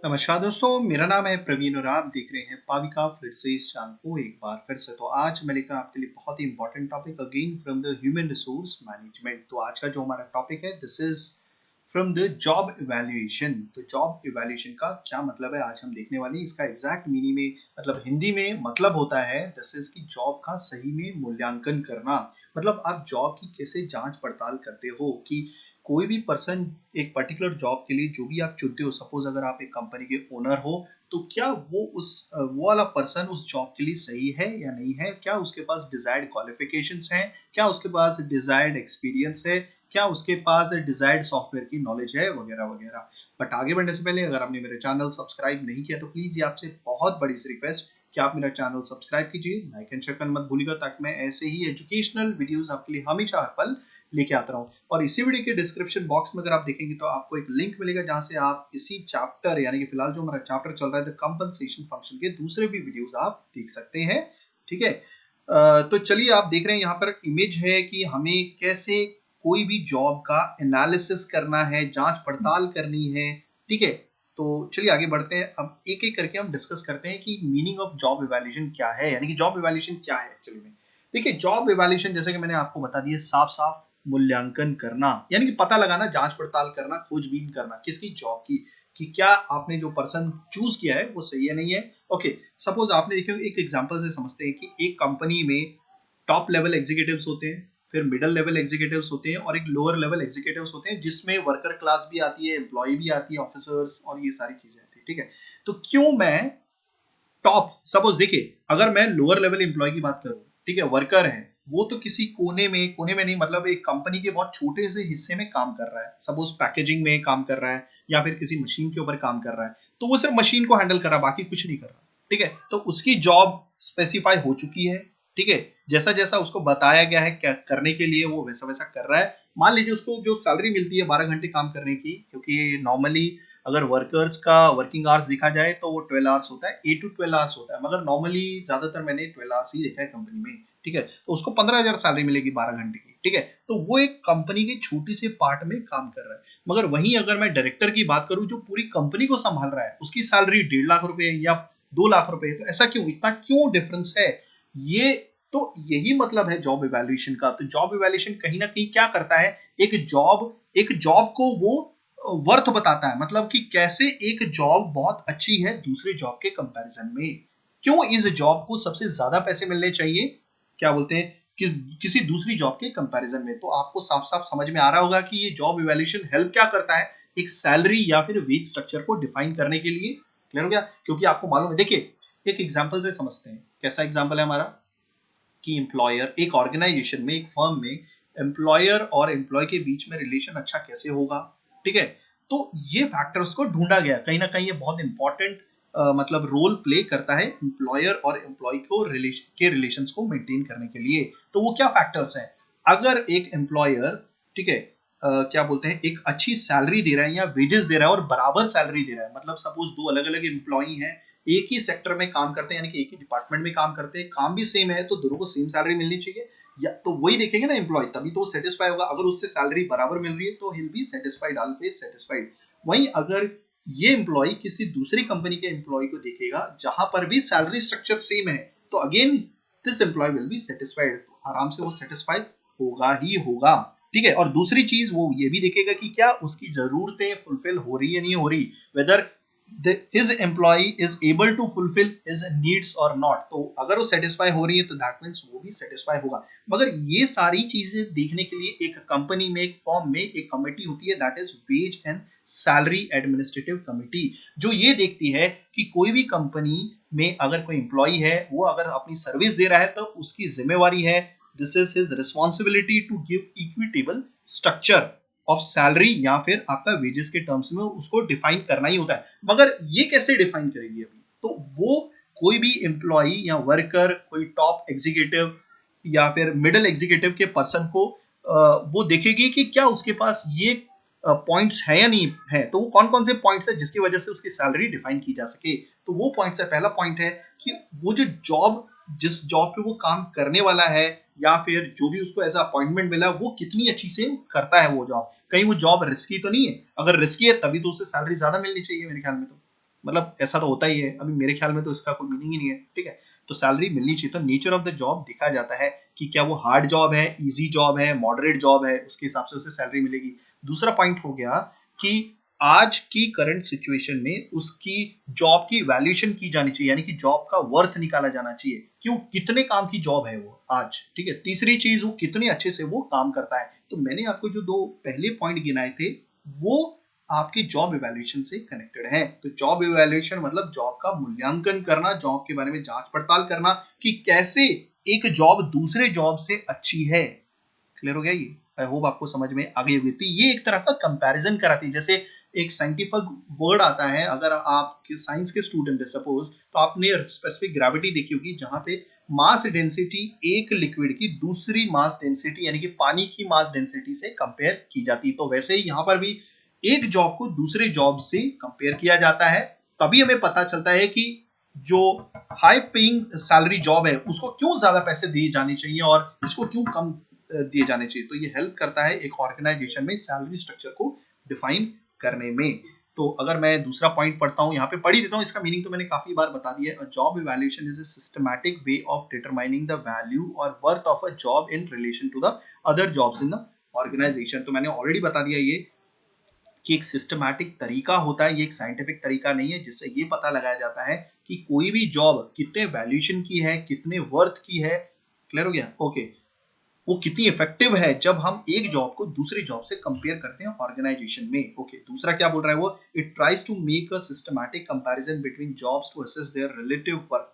नमस्कार दोस्तों, मेरा नाम है प्रवीण और आप देख रहे हैं पाविका फिर से इस चैनल को एक बार फिर से। तो आज मैं लेकर आपके लिए बहुत ही important topic again from the human resource management. तो आज का जो हमारा टॉपिक है this is from the job evaluation. तो जॉब इवैल्यूएशन का क्या मतलब है आज हम देखने वाले हैं। इसका एग्जैक्ट मीनिंग में मतलब हिंदी में मतलब होता है दिस इज की जॉब का सही में मूल्यांकन करना। मतलब आप जॉब की कैसे जांच पड़ताल करते हो कि कोई भी पर्सन एक पर्टिकुलर जॉब के लिए जो भी आप चुनते हो, सपोज अगर आप एक कंपनी के ओनर हो तो क्या वो वाला पर्सन उस जॉब के लिए सही है या नहीं है, क्या उसके पास डिजायर्ड क्वालिफिकेशंस हैं, क्या उसके पास डिजायर्ड एक्सपीरियंस है, क्या उसके पास डिजायर्ड सॉफ्टवेयर की नॉलेज है, वगैरह वगैरह। बट आगे बढ़ने से पहले अगर आपने मेरे चैनल सब्सक्राइब नहीं किया तो प्लीज ये आपसे बहुत बड़ी सी रिक्वेस्ट कि आप मेरा चैनल सब्सक्राइब कीजिए, लाइक एंड शेयर करना मत भूलिएगा ताकि मैं ऐसे ही एजुकेशनल वीडियोस आपके लिए हमेशा हर पल लेके आता रहूं। और इसी वीडियो के डिस्क्रिप्शन बॉक्स में अगर आप देखेंगे तो आपको एक लिंक मिलेगा जहां से आप इसी चैप्टर यानी कि फिलहाल जो हमारा चैप्टर चल रहा है द कंपनसेशन फंक्शन के दूसरे भी वीडियोस आप देख सकते हैं। ठीक है, तो चलिए आप देख रहे हैं यहाँ पर इमेज है कि हमें कैसे कोई भी जॉब का एनालिसिस करना है, जांच पड़ताल करनी है। ठीक है, तो चलिए आगे बढ़ते हैं। अब एक एक करके हम डिस्कस करते हैं कि मीनिंग ऑफ जॉब इवैल्यूएशन क्या है, यानी कि जॉब इवैल्यूएशन क्या है एक्चुअली में। देखिए, जॉब इवैल्यूएशन जैसे कि मैंने आपको बता दिया, साफ साफ मूल्यांकन करना, यानी कि पता लगाना, जांच पड़ताल करना, खोजबीन करना किसकी, जॉब की, कि क्या आपने जो पर्सन चूज किया है वो सही है नहीं है। ओके, सपोज आपने देखिए एक एग्जांपल से समझते हैं कि एक कंपनी में टॉप लेवल एग्जीक्यूटिव्स होते हैं, फिर मिडिल लेवल एग्जीक्यूटिव्स होते हैं और एक लोअर लेवल एग्जीक्यूटिव्स होते हैं जिसमें वर्कर क्लास भी आती है, एम्प्लॉय भी आती है, ऑफिसर्स और ये सारी चीजें आती है। ठीक है, तो क्यों मैं टॉप, सपोज देखिए अगर मैं लोअर लेवल एम्प्लॉय की बात करूं, ठीक है, वर्कर है, वो तो किसी कोने में नहीं, मतलब एक कंपनी के बहुत छोटे से हिस्से में काम कर रहा है, सपोज पैकेजिंग में काम कर रहा है या फिर किसी मशीन के ऊपर काम कर रहा है, तो वो सिर्फ मशीन को हैंडल कर रहा है, बाकी कुछ नहीं कर रहा। ठीक है, तो उसकी जॉब स्पेसिफाई हो चुकी है। ठीक है, जैसा जैसा उसको बताया गया है क्या करने के लिए वो वैसा वैसा कर रहा है। मान लीजिए उसको जो सैलरी मिलती है 12 घंटे काम करने की, क्योंकि नॉर्मली अगर वर्कर्स का वर्किंग आवर्स देखा जाए तो वो 12 आवर्स होता है, 8 to 12 आवर्स होता है, मगर नॉर्मली ज्यादातर मैंने 12 आवर्स ही देखा है कंपनी में। ठीक है, तो उसको 15,000 सैलरी मिलेगी 12 घंटे की। ठीक है, तो वो एक कंपनी की छोटी सी पार्ट में काम कर रहा है। मगर वहीं अगर मैं डायरेक्टर की बात करूं जो पूरी कंपनी को संभाल रहा है, उसकी सैलरी 1.5 लाख रुपए या 2 लाख रुपए, तो ऐसा क्यों, इतना क्यों डिफरेंस है ये। तो यही मतलब है जॉब इवैल्यूएशन का। तो जॉब इवैल्यूएशन कहीं ना कहीं क्या करता है, एक जॉब को वो वर्थ बताता है, मतलब कि कैसे एक जॉब बहुत अच्छी है दूसरे जॉब के कंपैरिजन में, क्यों इस जॉब को सबसे ज्यादा पैसे मिलने चाहिए, क्या बोलते हैं कि किसी दूसरी जॉब के कंपैरिजन में। तो आपको साफ साफ समझ में आ रहा होगा कि ये जॉब इवैल्यूएशन हेल्प क्या करता है, एक सैलरी या फिर वेज स्ट्रक्चर को डिफाइन करने के लिए। क्लियर हो गया, क्योंकि आपको मालूम है, देखिए एक एग्जांपल से समझते हैं। कैसा एग्जांपल है हमारा कि एम्प्लॉयर एक ऑर्गेनाइजेशन में, एक फर्म में एम्प्लॉयर और एम्प्लॉय के बीच में रिलेशन अच्छा कैसे होगा। ठीक है, तो ये फैक्टर्स को ढूंढा गया, कहीं ना कहीं ये बहुत इंपॉर्टेंट मतलब रोल प्ले करता है एम्प्लॉयर और एम्प्लॉय को रिलेशंस को मेंटेन करने के लिए। तो वो क्या फैक्टर्स हैं, अगर एक एम्प्लॉयर, ठीक है, क्या बोलते हैं, एक अच्छी सैलरी दे रहा है या वेजेस दे रहा है और बराबर सैलरी दे रहा है, मतलब सपोज दो अलग अलग एम्प्लॉई हैं, एक ही सेक्टर में काम करते हैं, यानी कि एक ही डिपार्टमेंट में काम करते हैं, काम भी सेम है, तो दोनों को सेम सैलरी मिलनी चाहिए। या तो वही देखेंगे ना एम्प्लॉय, तभी तो वो सेटिस्फाई होगा। अगर उससे सैलरी बराबर मिल रही है तो हिल बी सेटिस्फाइड, ऑलवेज सेटिस्फाइड। वहीं अगर ये एम्प्लॉय किसी दूसरी कंपनी के एम्प्लॉय को देखेगा जहां पर भी सैलरी स्ट्रक्चर सेम है, तो again this employee will be satisfied, आराम से वो सेटिस्फाइड होगा ही होगा। ठीक है, और दूसरी चीज वो ये भी देखेगा कि क्या उसकी जरूरतें फुलफिल हो रही है नहीं हो रही, weather his employee is able to fulfill his needs or not। तो अगर वो सेटिस्फाई हो रही है तो दैट मीन्स वो भी सेटिस्फाई होगा। मगर ये सारी चीजें देखने के लिए एक कंपनी में, एक फॉर्म में एक कमेटी होती है, that is wage and salary administrative committee, जो ये देखती है कि कोई भी कंपनी में अगर कोई एम्प्लॉय है, वो अगर अपनी सर्विस दे रहा है तो उसकी जिम्मेवारी है, this is his responsibility to give equitable structure of salary या फिर आपका वेजेस के टर्म्स में उसको डिफाइन करना ही होता है। मगर ये कैसे डिफाइन करेगी अभी, तो वो कोई भी एम्प्लॉय या वर्कर, कोई टॉप एग्जीक्यूटिव या फिर मिडिल एग्जीक्यूटिव के पर्सन को वो देखेगी कि क्या उसके पास ये पॉइंट्स है या नहीं है। तो वो कौन कौन से पॉइंट्स है जिसकी वजह से उसकी सैलरी डिफाइन की जा सके। तो वो पॉइंट्स है, पहला पॉइंट है कि वो जो जॉब, जिस जॉब पे वो काम करने वाला है या फिर जो भी उसको ऐसा अपॉइंटमेंट मिला, वो कितनी अच्छी से करता है वो जॉब, कहीं वो जॉब रिस्की तो नहीं है। अगर रिस्की है तभी तो उसे सैलरी ज्यादा मिलनी चाहिए मेरे ख्याल में। तो मतलब ऐसा तो होता ही है, अभी मेरे ख्याल में तो इसका कोई मीनिंग ही नहीं है, ठीक है। तो सैलरी मिलनी चाहिए। तो नेचर ऑफ द जॉब देखा जाता है कि क्या वो हार्ड जॉब है, इजी जॉब है, मॉडरेट जॉब है, उसके हिसाब से उसे सैलरी मिलेगी। दूसरा पॉइंट हो गया कि आज की करंट सिचुएशन में उसकी जॉब की वैल्यूएशन की जानी चाहिए, यानी कि जॉब का वर्थ निकाला जाना चाहिए कि वो कितने काम की जॉब है वो आज, ठीक है। तीसरी चीज, वो कितने अच्छे से वो काम करता है। तो मैंने आपको जो दो पहले पॉइंट गिनाए थे वो आपके जॉब इवैल्यूएशन से कनेक्टेड है। तो जॉब इवैल्यूएशन मतलब जॉब का मूल्यांकन करना, जॉब के बारे में जांच पड़ताल करना कि कैसे एक जॉब दूसरे जॉब से अच्छी है। क्लियर हो गया ये? आई होप आपको समझ में आ गई होगी। तो ये एक तरह का कंपैरिजन कराती है। जैसे एक साइंटिफिक वर्ड आता है, अगर आप साइंस के स्टूडेंट है सपोज, तो आपने स्पेसिफिक ग्रेविटी देखी होगी, जहां पे मास डेंसिटी एक लिक्विड की दूसरी मास डेंसिटी यानी कि पानी की मास डेंसिटी से कंपेयर की जाती है। तो वैसे ही यहाँ पर भी एक जॉब को दूसरे जॉब से कंपेयर किया जाता है, तभी हमें पता चलता है कि जो हाई पेइंग सैलरी जॉब है उसको क्यों ज्यादा पैसे दिए जाने चाहिए और इसको क्यों कम दिए जाने चाहिए। तो ये हेल्प करता है एक ऑर्गेनाइजेशन में सैलरी स्ट्रक्चर को डिफाइन करने में। तो अगर मैं दूसरा पॉइंट पढ़ता हूं, यहाँ पे पढ़ ही देता हूँ, इसका मीनिंग तो मैंने काफी बार बता दिया है। Job evaluation is a systematic way of determining the value और worth of a job in relation to the other jobs in the organisation. तो मैंने ऑलरेडी बता दिया ये कि एक सिस्टमैटिक तरीका होता है, ये एक साइंटिफिक तरीका नहीं है, जिससे ये पता लगाया जाता है कि कोई भी जॉब कितने वैल्यूएशन की है, कितने वर्थ की है। क्लियर हो गया? ओके। वो कितनी इफेक्टिव है जब हम एक जॉब को दूसरी जॉब से कंपेयर करते हैं ऑर्गेनाइजेशन में। ओके, दूसरा क्या बोल रहा है वो, it tries to make a systematic comparison between jobs to assess their relative worth.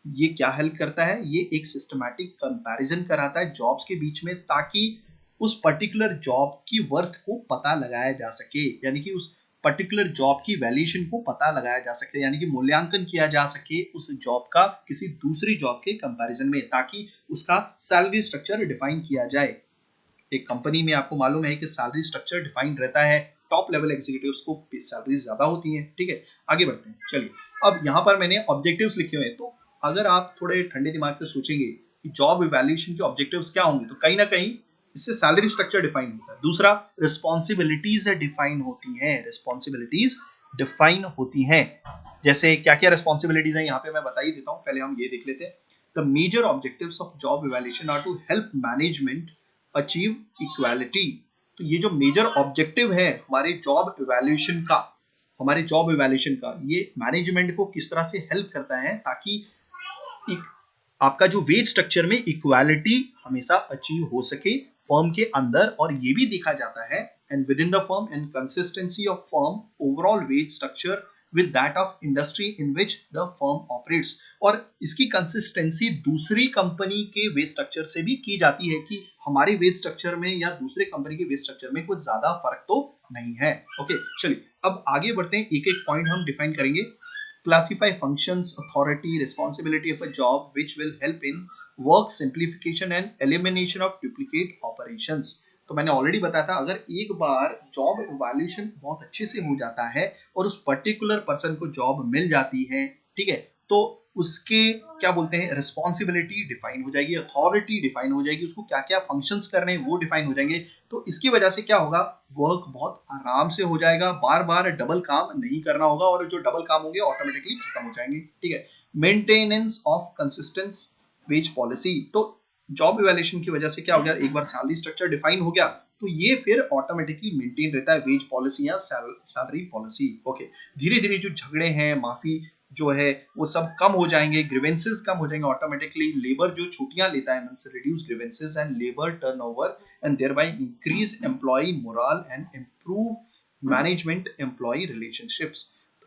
ये क्या हेल्प करता है, ये एक सिस्टमैटिक कंपैरिजन कराता है जॉब्स के बीच में, ताकि उस पर्टिकुलर जॉब की वर्थ को पता लगाया जा सके, यानी कि उस पर्टिकुलर जॉब की वैल्यूएशन को पता लगाया जा सके, यानी कि मूल्यांकन किया जा सके उस जॉब का किसी दूसरी जॉब के कंपैरिजन में, ताकि उसका सैलरी स्ट्रक्चर डिफाइन किया जाए। एक कंपनी में आपको मालूम है कि सैलरी स्ट्रक्चर डिफाइंड रहता है, टॉप लेवल एग्जीक्यूटिव्स को सैलरी ज्यादा होती है, ठीक है। आगे बढ़ते हैं, चलिए। अब यहाँ पर मैंने ऑब्जेक्टिव्स लिखे हुए हैं, तो अगर आप थोड़े ठंडे दिमाग से सोचेंगे कि जॉब इवैल्यूएशन के ऑब्जेक्टिव्स क्या होंगे, तो कहीं ना कहीं इससे सैलरी स्ट्रक्चर डिफाइन होता है। दूसरा, रिस्पॉन्सिबिलिटीज डिफाइन होती है, रिस्पॉन्सिबिलिटीज डिफाइन होती हैं। जैसे क्या क्या रिस्पॉन्सिबिलिटीज हैं यहाँ पे मैं बता ही देता हूँ, पहले हम ये देख लेते हैं। The major objectives of job evaluation are to help management achieve equality. तो ये जो मेजर ऑब्जेक्टिव है हमारे जॉब इवैल्यूएशन का, ये मैनेजमेंट को किस तरह से हेल्प करता है ताकि एक आपका जो वेज स्ट्रक्चर में इक्वालिटी हमेशा अचीव हो सके फर्म के अंदर। और ये भी देखा जाता है and within the firm and consistency of firm overall wage structure with that of industry in which the firm operates. और इसकी कंसिस्टेंसी दूसरी कंपनी के वेज स्ट्रक्चर से भी की जाती है कि हमारे वेज स्ट्रक्चर में या दूसरे कंपनी के वेज स्ट्रक्चर में कुछ ज्यादा फर्क तो नहीं है। ओके, चलिए अब आगे बढ़ते हैं, एक एक पॉइंट हम डिफाइन करेंगे। Classify functions, authority, responsibility of a job which will help in work simplification and elimination of duplicate operations। तो मैंने ऑलरेडी बताया था, अगर एक बार जॉब इवैल्यूएशन बहुत अच्छे से हो जाता है और उस पर्टिकुलर पर्सन को जॉब मिल जाती है, ठीक है, तो उसके क्या बोलते हैं, रिस्पॉन्सिबिलिटी डिफाइन हो जाएगी, अथॉरिटी डिफाइन हो जाएगी, उसको क्या क्या फंक्शंस करने हैं वो डिफाइन हो जाएंगे। तो इसकी वजह से क्या होगा, वर्क बहुत आराम से हो जाएगा, बार बार डबल काम नहीं करना होगा और जो डबल काम होंगे ऑटोमेटिकली खत्म हो जाएंगे, ठीक है। Maintenance of consistence wage policy. तो जॉब इवैल्यूएशन की वजह से क्या हो गया, एक बार सैलरी स्ट्रक्चर डिफाइन हो गया तो ये फिर ऑटोमेटिकली मेंटेन रहता है, वेज पॉलिसी या सैलरी पॉलिसी। ओके, धीरे धीरे जो झगड़े हैं, माफी जो है वो सब कम हो जाएंगे, ग्रीवेंसेस कम हो जाएंगे ऑटोमेटिकली, लेबर जो छुट्टियां लेता है means reduce grievances and labour turnover and thereby increase employee morale and improve management employee relationships.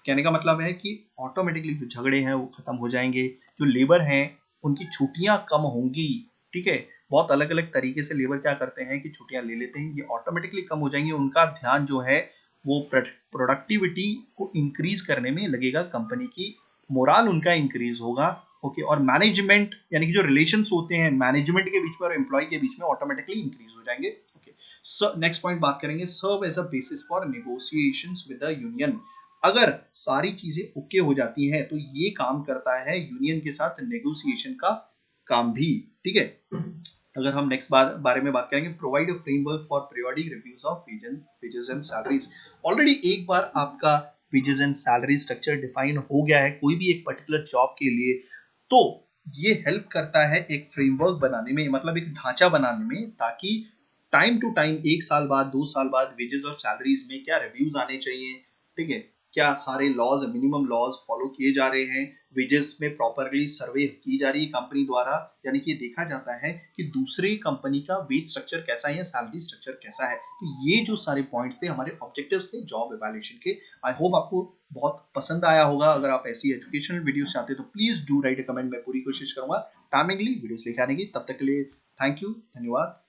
कहने का मतलब है कि ऑटोमेटिकली जो झगड़े हैं वो खत्म हो जाएंगे, जो लेबर हैं उनकी छुट्टियां कम होंगी, ठीक है। बहुत अलग अलग तरीके से लेबर क्या करते हैं कि छुट्टियां ले लेते हैं, ये ऑटोमेटिकली कम हो जाएंगे, उनका ध्यान जो है वो प्रोडक्टिविटी को इंक्रीज करने में लगेगा, कंपनी की मोरल उनका इंक्रीज होगा। ओके, और मैनेजमेंट यानी कि जो रिलेशंस होते हैं मैनेजमेंट के बीच में और एम्प्लॉय के बीच में ऑटोमेटिकली इंक्रीज हो जाएंगे। ओके, नेक्स्ट पॉइंट बात करेंगे, serve as a basis for negotiations with the union. अगर सारी चीजें ओके हो जाती हैं तो ये काम करता है यूनियन के साथ नेगोशिएशन का काम भी, ठीक है। अगर हम नेक्स्ट बारे में बात करेंगे, provide a framework for periodic reviews of wages and salaries. Already एक बार आपका wages and salary structure define हो गया है कोई भी एक पर्टिकुलर जॉब के लिए, तो ये हेल्प करता है एक फ्रेमवर्क बनाने में, मतलब एक ढांचा बनाने में, ताकि टाइम टू टाइम 1 साल बाद 2 साल बाद वेजेस और सैलरीज में क्या रिव्यूज आने चाहिए, ठीक है, क्या सारे लॉज मिनिमम लॉज फॉलो किए जा रहे हैं, वेजेस में प्रॉपरली सर्वे की जा रही है कंपनी द्वारा, यानी कि देखा जाता है कि दूसरी कंपनी का वेज स्ट्रक्चर कैसा है या सैलरी स्ट्रक्चर कैसा है। तो ये जो सारे पॉइंट्स थे हमारे ऑब्जेक्टिव्स थे जॉब इवैल्यूएशन के। आई होप आपको बहुत पसंद आया होगा। अगर आप ऐसी एजुकेशनल वीडियोस चाहते हो तो please do right a comment, मैं पूरी कोशिश करूंगा टाइमिंगली वीडियोस लेके आने की। तब तक के लिए थैंक यू, धन्यवाद।